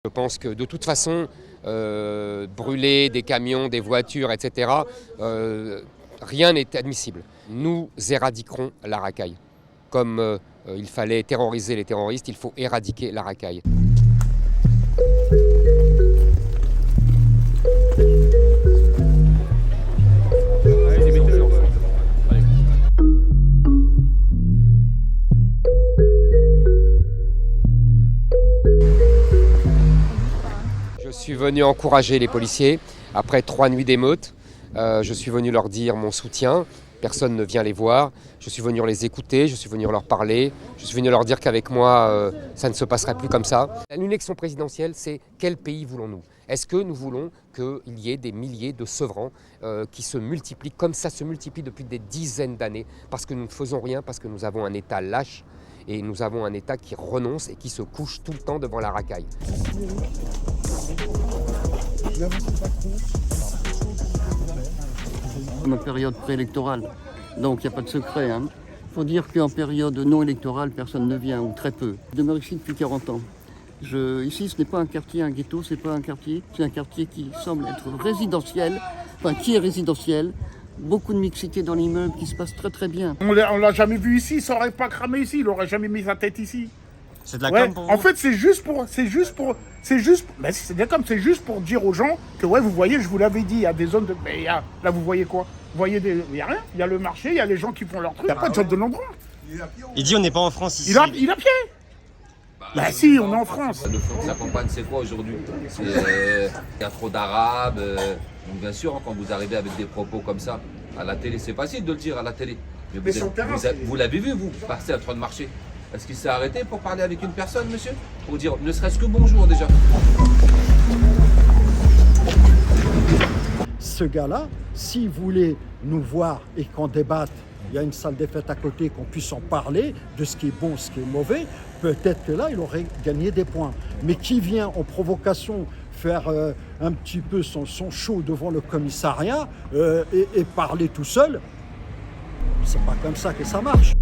Je pense que de toute façon, brûler des camions, des voitures, etc., rien n'est admissible. Nous éradiquerons la racaille. Comme il fallait terroriser les terroristes, il faut éradiquer la racaille. Je suis venu encourager les policiers. Après 3 nuits d'émeute, je suis venu leur dire mon soutien. Personne ne vient les voir. Je suis venu les écouter, je suis venu leur parler. Je suis venu leur dire qu'avec moi, ça ne se passerait plus comme ça. L'élection présidentielle, c'est quel pays voulons-nous ? Est-ce que nous voulons qu'il y ait des milliers de sevrants qui se multiplient comme ça se multiplie depuis des dizaines d'années parce que nous ne faisons rien, parce que nous avons un État lâche et nous avons un État qui renonce et qui se couche tout le temps devant la racaille. Une période préélectorale, donc il n'y a pas de secret. Il faut dire qu'en période non électorale, personne ne vient, ou très peu. Je demeure ici depuis 40 ans. Ici, ce n'est pas un quartier, un ghetto, c'est pas un quartier. C'est un quartier qui semble être résidentiel, enfin qui est résidentiel. Beaucoup de mixité dans l'immeuble qui se passe très très bien. On l'a jamais vu ici, ça aurait pas cramé ici, il aurait jamais mis sa tête ici. C'est de la com pour vous ? En fait, c'est juste pour dire aux gens que ouais, vous voyez, je vous l'avais dit, il y a des zones de, mais là vous voyez quoi ? Vous voyez il y a rien, il y a le marché, il y a les gens qui font leur truc, il n'y a pas de zone de l'endroit. Il dit on n'est pas en France ici. Il a pied. Bah si, on est en France. Le fond de sa campagne, c'est quoi aujourd'hui ? Il y a trop d'Arabes. Donc bien sûr, quand vous arrivez avec des propos comme ça, à la télé, c'est facile de le dire à la télé. Mais vous l'avez vu, vous, passer en train de marcher. Est-ce qu'il s'est arrêté pour parler avec une personne, monsieur ? Pour dire ne serait-ce que bonjour déjà. Ce gars-là, s'il voulait nous voir et qu'on débatte, il y a une salle des fêtes à côté, qu'on puisse en parler de ce qui est bon, ce qui est mauvais, peut-être que là, il aurait gagné des points. Mais qui vient en provocation faire un petit peu son show devant le commissariat et parler tout seul, c'est pas comme ça que ça marche.